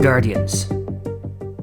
Guardians.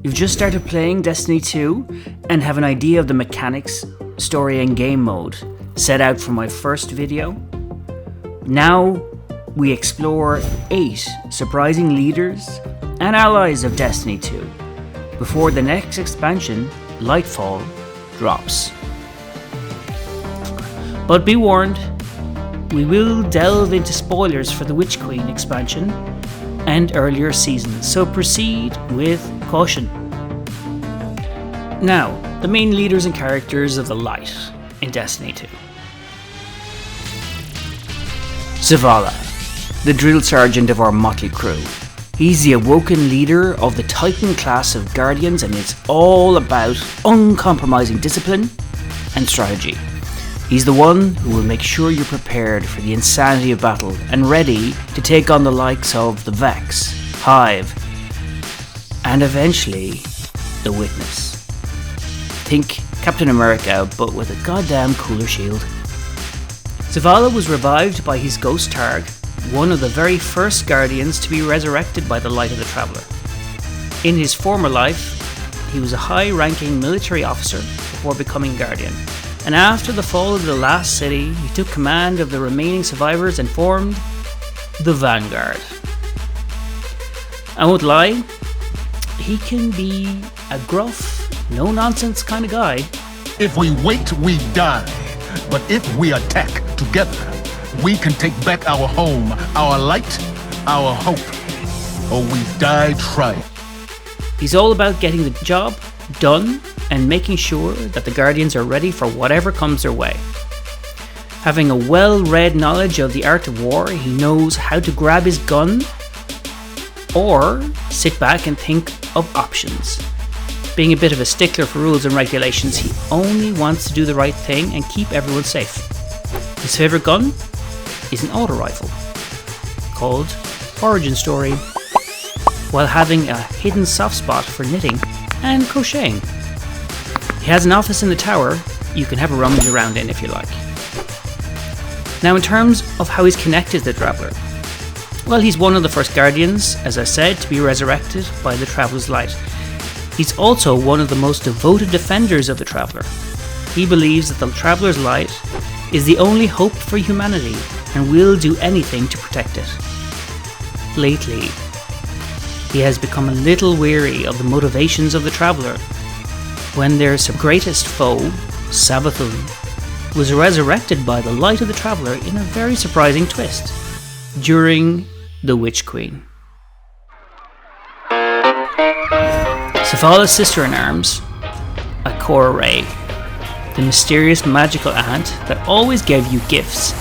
You've just started playing Destiny 2 and have an idea of the mechanics, story and game mode set out from my first video. Now we explore 8 surprising leaders and allies of Destiny 2 before the next expansion, Lightfall, drops. But be warned, we will delve into spoilers for the Witch Queen expansion and earlier seasons, so proceed with caution. Now, the main leaders and characters of the Light in Destiny 2. Zavala, the drill sergeant of our motley crew. He's the awoken leader of the Titan class of Guardians, and it's all about uncompromising discipline and strategy. He's the one who will make sure you're prepared for the insanity of battle and ready to take on the likes of the Vex, Hive, and eventually the Witness. Think Captain America, but with a goddamn cooler shield. Zavala was revived by his ghost Targ, one of the very first Guardians to be resurrected by the Light of the Traveller. In his former life, he was a high-ranking military officer before becoming Guardian, and after the fall of the last city, he took command of the remaining survivors and formed the Vanguard. I won't lie, he can be a gruff, no-nonsense kind of guy. If we wait, we die. But if we attack together, we can take back our home, our light, our hope. Or we die trying. He's all about getting the job done and making sure that the Guardians are ready for whatever comes their way. Having a well-read knowledge of the art of war, he knows how to grab his gun or sit back and think of options. Being a bit of a stickler for rules and regulations, he only wants to do the right thing and keep everyone safe. His favourite gun is an auto rifle called Origin Story, while having a hidden soft spot for knitting and crocheting. He has an office in the tower you can have a rummage around in if you like. Now, in terms of how he's connected to the Traveller, well, he's one of the first Guardians, as I said, to be resurrected by the Traveller's Light. He's also one of the most devoted defenders of the Traveller. He believes that the Traveller's Light is the only hope for humanity and will do anything to protect it. Lately, he has become a little weary of the motivations of the Traveller when their greatest foe, Sabathun, was resurrected by the Light of the Traveller in a very surprising twist during the Witch Queen. Zavala's sister-in-arms, Ikora Rey, the mysterious magical aunt that always gave you gifts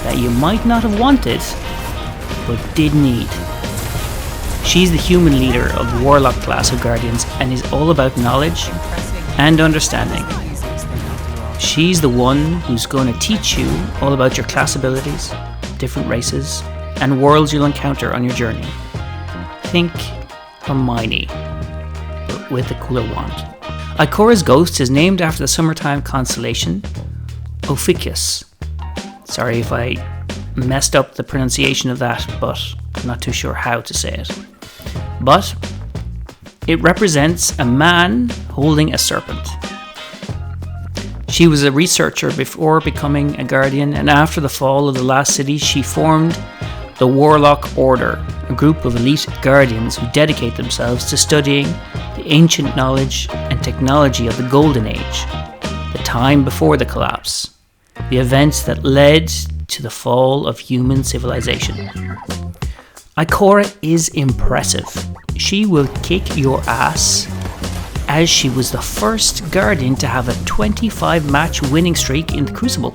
that you might not have wanted, but did need. She's the human leader of the Warlock class of Guardians and is all about knowledge and understanding. She's the one who's going to teach you all about your class abilities, different races, and worlds you'll encounter on your journey. Think Hermione, but with a cooler wand. Ikora's ghost is named after the summertime constellation Ophiuchus. Sorry if I messed up the pronunciation of that, but I'm not too sure how to say it. But it represents a man holding a serpent. She was a researcher before becoming a Guardian, and after the fall of the last city, she formed the Warlock Order, a group of elite Guardians who dedicate themselves to studying the ancient knowledge and technology of the Golden Age, the time before the collapse, the events that led to the fall of human civilization. Ikora is impressive. She will kick your ass, as she was the first Guardian to have a 25-match winning streak in the Crucible,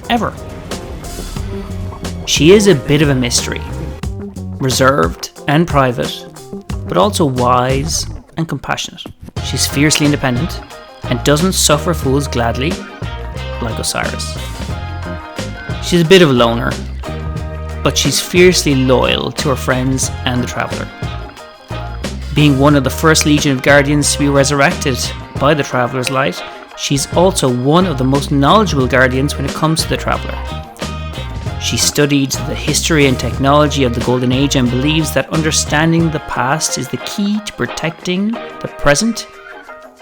ever. She is a bit of a mystery, reserved and private, but also wise and compassionate. She's fiercely independent and doesn't suffer fools gladly, like Osiris. She's a bit of a loner, but she's fiercely loyal to her friends and the Traveller. Being one of the first Legion of Guardians to be resurrected by the Traveller's Light, she's also one of the most knowledgeable Guardians when it comes to the Traveller. She studied the history and technology of the Golden Age and believes that understanding the past is the key to protecting the present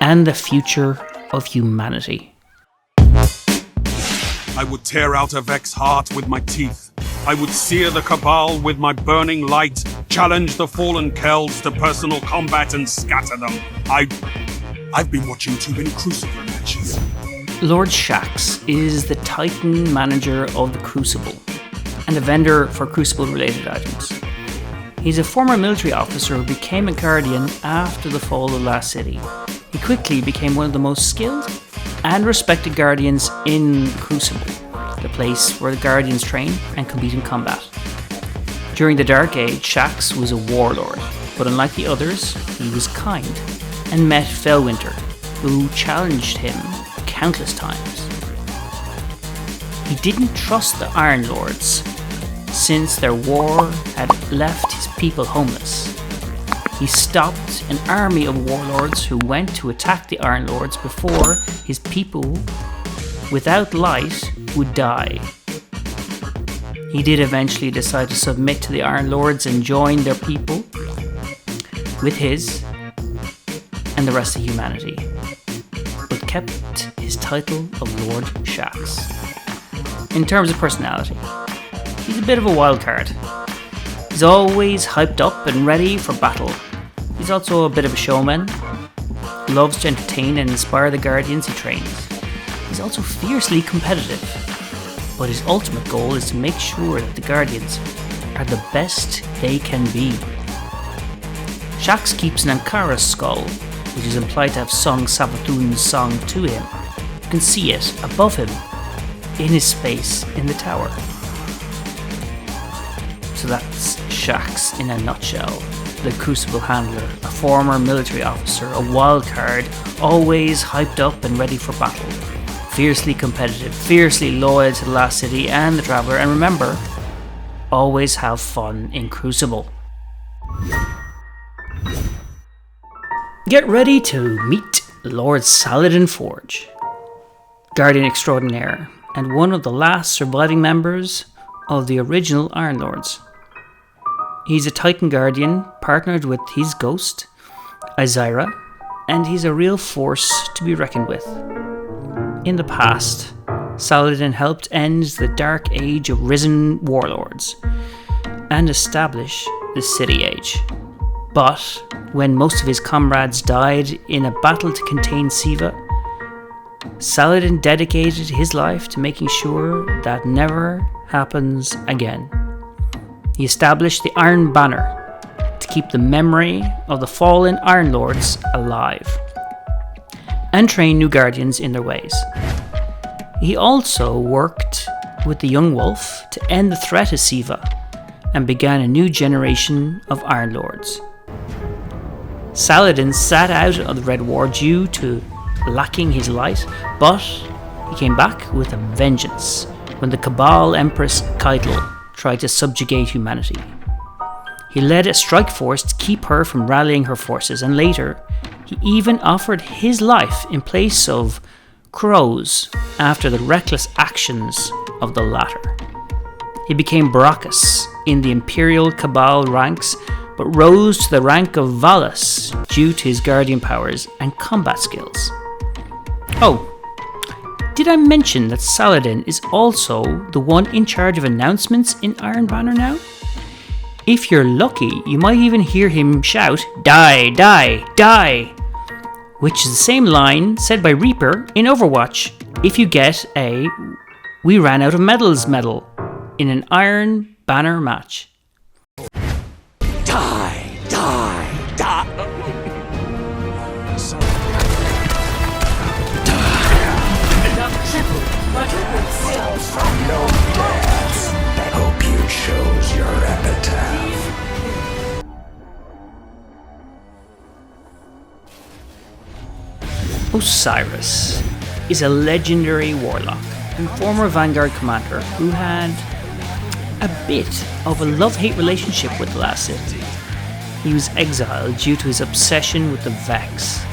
and the future of humanity. I would tear out a Vex heart with my teeth. I would sear the Cabal with my burning light, challenge the fallen Kells to personal combat and scatter them. I've been watching too many Crucible matches. Lord Shaxx is the Titan manager of the Crucible and a vendor for Crucible-related items. He's a former military officer who became a guardian after the fall of the Last City. He quickly became one of the most skilled and respected guardians in Crucible, the place where the guardians train and compete in combat. During the Dark Age, Shaxx was a warlord, but unlike the others, he was kind and met Felwinter, who challenged him countless times. He didn't trust the Iron Lords, since their war had left his people homeless. He stopped an army of warlords who went to attack the Iron Lords before his people, without light, would die. He did eventually decide to submit to the Iron Lords and join their people with his and the rest of humanity, but kept his title of Lord Shaxx. In terms of personality, he's a bit of a wild card. He's always hyped up and ready for battle. He's also a bit of a showman, loves to entertain and inspire the guardians he trains. He's also fiercely competitive, but his ultimate goal is to make sure that the guardians are the best they can be. Shaxx keeps an Ankara skull, which is implied to have sung Savathun's song to him. You can see it above him, in his space in the tower. So that's Shaxx in a nutshell. The Crucible Handler, a former military officer, a wildcard, always hyped up and ready for battle. Fiercely competitive, fiercely loyal to the Last City and the Traveller, and remember, always have fun in Crucible. Get ready to meet Lord Saladin Forge, Guardian Extraordinaire, and one of the last surviving members of the original Iron Lords. He's a Titan Guardian partnered with his ghost, Osiris, and he's a real force to be reckoned with. In the past, Saladin helped end the Dark Age of risen warlords and establish the City Age. But when most of his comrades died in a battle to contain Siva, Saladin dedicated his life to making sure that never happens again. He established the Iron Banner to keep the memory of the fallen Iron Lords alive and train new guardians in their ways. He also worked with the Young Wolf to end the threat of Siva and began a new generation of Iron Lords. Saladin sat out of the Red War due to lacking his light, but he came back with a vengeance when the Cabal Empress Caiatl tried to subjugate humanity. He led a strike force to keep her from rallying her forces, and later he even offered his life in place of Crow's after the reckless actions of the latter. He became Baracus in the Imperial Cabal ranks, but rose to the rank of Valas due to his guardian powers and combat skills. Oh, did I mention that Saladin is also the one in charge of announcements in Iron Banner now? If you're lucky, you might even hear him shout, "Die, die, die!" which is the same line said by Reaper in Overwatch if you get a "We ran out of medals" medal in an Iron Banner match. Die, die, die. From no death. Hope you chose your epitaph. Osiris is a legendary warlock and former Vanguard commander who had a bit of a love-hate relationship with the Last City. He was exiled due to his obsession with the Vex.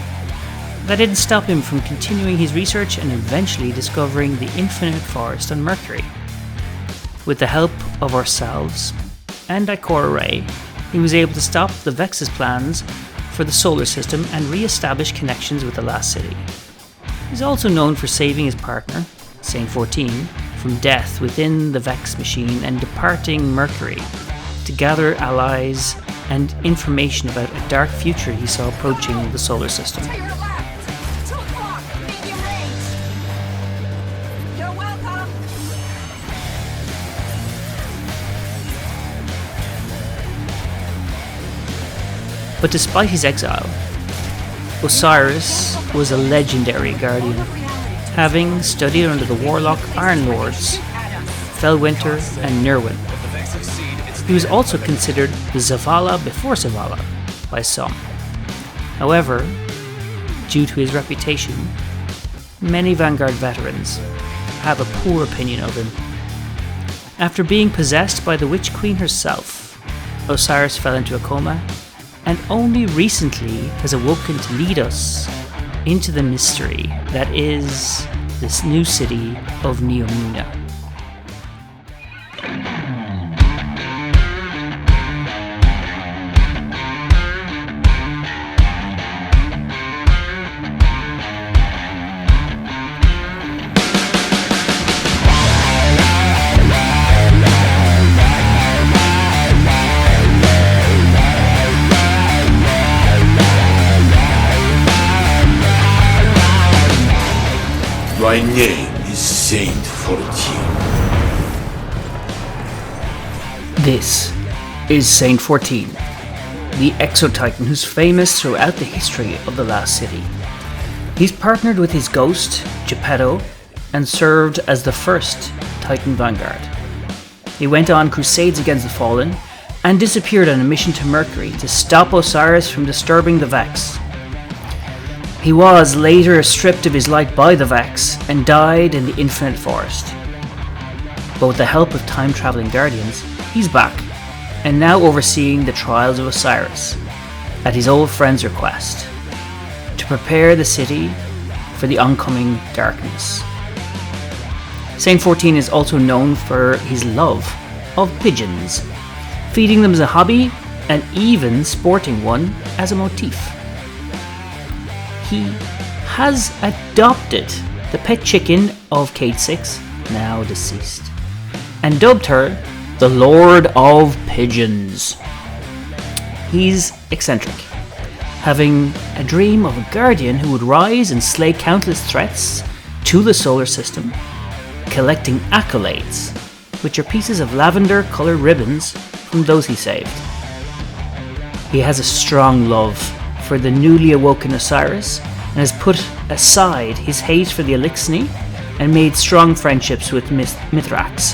That didn't stop him from continuing his research and eventually discovering the infinite forest on Mercury. with the help of ourselves and Ikora Rey, he was able to stop the Vex's plans for the solar system and re-establish connections with the Last City. He's also known for saving his partner, Saint 14, from death within the Vex machine and departing Mercury to gather allies and information about a dark future he saw approaching the solar system. To your left! 2 o'clock! Medium range! You're welcome! But despite his exile, Osiris was a legendary guardian, having studied under the warlock Iron Lords, Felwinter and Nirwin. He was also considered the Zavala before Zavala by some. However, due to his reputation, many Vanguard veterans have a poor opinion of him. After being possessed by the Witch Queen herself, Osiris fell into a coma and only recently has awoken to lead us into the mystery that is this new city of Neomuna. My name is Saint 14. This is Saint 14, the Exotitan who's famous throughout the history of the Last City. He's partnered with his ghost, Geppetto, and served as the first Titan Vanguard. He went on crusades against the Fallen and disappeared on a mission to Mercury to stop Osiris from disturbing the Vex. He was later stripped of his light by the Vex and died in the Infinite Forest. But with the help of time-traveling guardians, he's back, and now overseeing the trials of Osiris, at his old friend's request, to prepare the city for the oncoming darkness. Saint 14 is also known for his love of pigeons, feeding them as a hobby, and even sporting one as a motif. He has adopted the pet chicken of Kate 6, now deceased, and dubbed her the Lord of Pigeons. He's eccentric, having a dream of a guardian who would rise and slay countless threats to the solar system, collecting accolades, which are pieces of lavender-coloured ribbons from those he saved. He has a strong love for the newly awoken Osiris and has put aside his hate for the Elixni and made strong friendships with Mithrax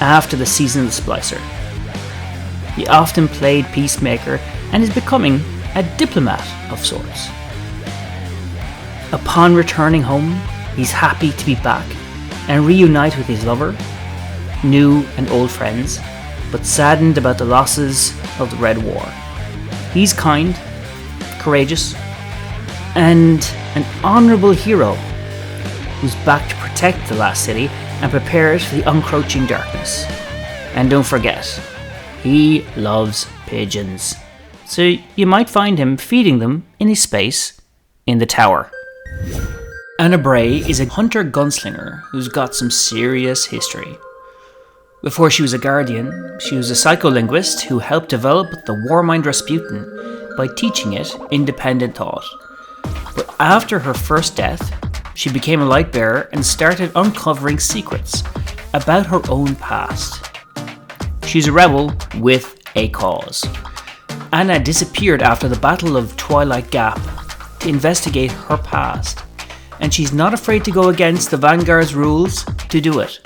after the season of the Splicer. He often played peacemaker and is becoming a diplomat of sorts. Upon returning home, he's happy to be back and reunite with his lover, new and old friends, but saddened about the losses of the Red War. He's kind, courageous, and an honourable hero who's back to protect the Last City and prepare it for the encroaching darkness. And don't forget, he loves pigeons, so you might find him feeding them in his space in the tower. Anna Bray is a hunter-gunslinger who's got some serious history. Before she was a guardian, she was a psycholinguist who helped develop the warmind Rasputin by teaching it independent thought. But after her first death, she became a light bearer and started uncovering secrets about her own past. She's a rebel with a cause. Anna disappeared after the Battle of Twilight Gap to investigate her past, and she's not afraid to go against the Vanguard's rules to do it.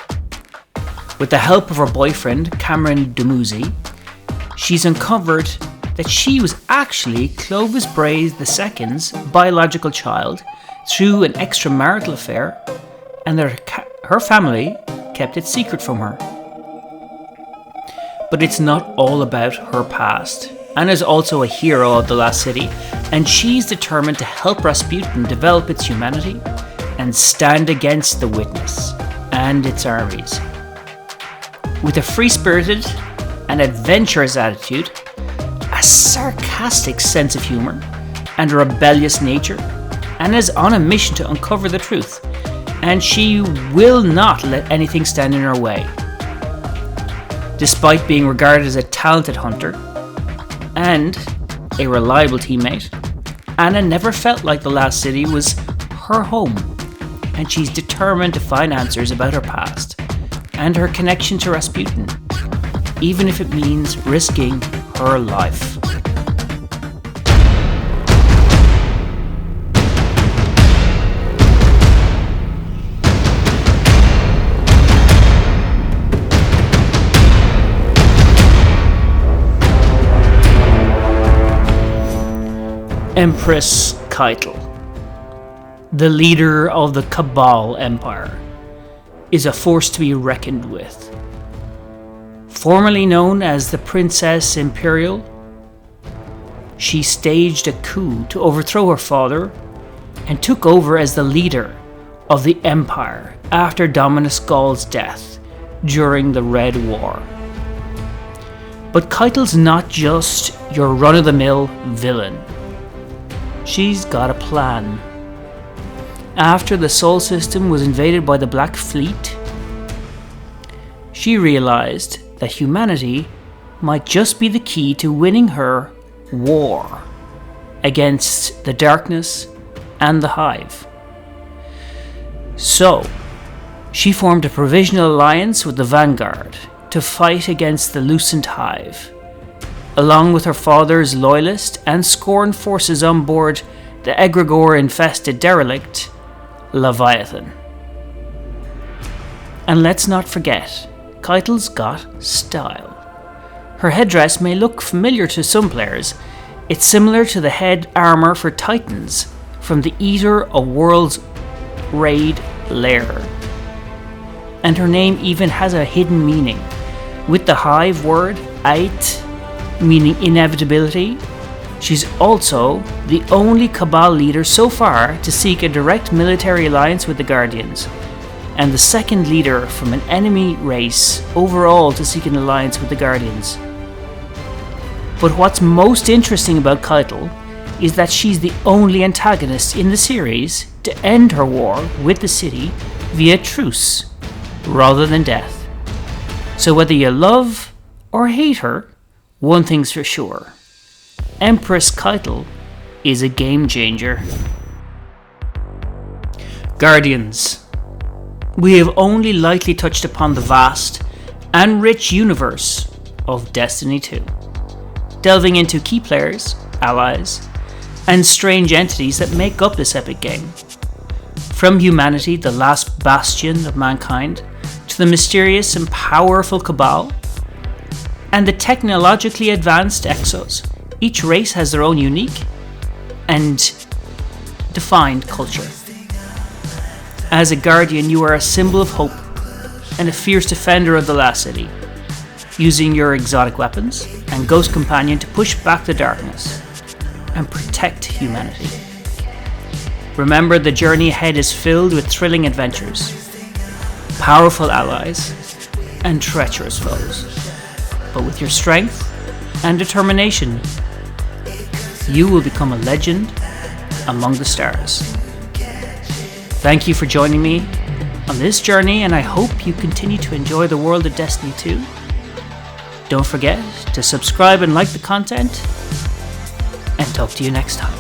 With the help of her boyfriend, Cameron Dumuzi, she's uncovered that she was actually Clovis Bray II's biological child through an extramarital affair, and that her family kept it secret from her. But it's not all about her past. Anna's also a hero of the Last City, and she's determined to help Rasputin develop its humanity and stand against the Witness and its armies. With a free-spirited and adventurous attitude, a sarcastic sense of humour, and a rebellious nature, and is on a mission to uncover the truth, and she will not let anything stand in her way. Despite being regarded as a talented hunter and a reliable teammate, Anna never felt like the Last City was her home, and she's determined to find answers about her past and her connection to Rasputin, even if it means risking her life. Empress Caiatl, the leader of the Cabal Empire, is a force to be reckoned with. Formerly known as the Princess Imperial, she staged a coup to overthrow her father and took over as the leader of the Empire after Dominus Gaul's death during the Red War. But Caiatl's not just your run-of-the-mill villain. She's got a plan. After the Sol system was invaded by the Black Fleet, she realized that humanity might just be the key to winning her war against the darkness and the Hive. So, she formed a provisional alliance with the Vanguard to fight against the Lucent Hive, along with her father's loyalist and scorned forces on board the egregore-infested derelict, Leviathan. And let's not forget, Caiatl's got style. Her headdress may look familiar to some players. It's similar to the head armour for Titans from the Eater of Worlds raid lair. And her name even has a hidden meaning, with the Hive word, Ait, meaning inevitability. She's also the only Cabal leader so far to seek a direct military alliance with the Guardians, and the second leader from an enemy race overall to seek an alliance with the Guardians. But what's most interesting about Caiatl is that she's the only antagonist in the series to end her war with the city via truce rather than death. So whether you love or hate her, one thing's for sure: Empress Caiatl is a game changer. Guardians, we have only lightly touched upon the vast and rich universe of Destiny 2, delving into key players, allies, and strange entities that make up this epic game. From humanity, the last bastion of mankind, to the mysterious and powerful Cabal, and the technologically advanced Exos, each race has their own unique and defined culture. As a Guardian, you are a symbol of hope and a fierce defender of the Last City, using your exotic weapons and Ghost Companion to push back the darkness and protect humanity. Remember, the journey ahead is filled with thrilling adventures, powerful allies, and treacherous foes. But with your strength and determination, you will become a legend among the stars. Thank you for joining me on this journey, and I hope you continue to enjoy the world of Destiny 2. Don't forget to subscribe and like the content, and talk to you next time.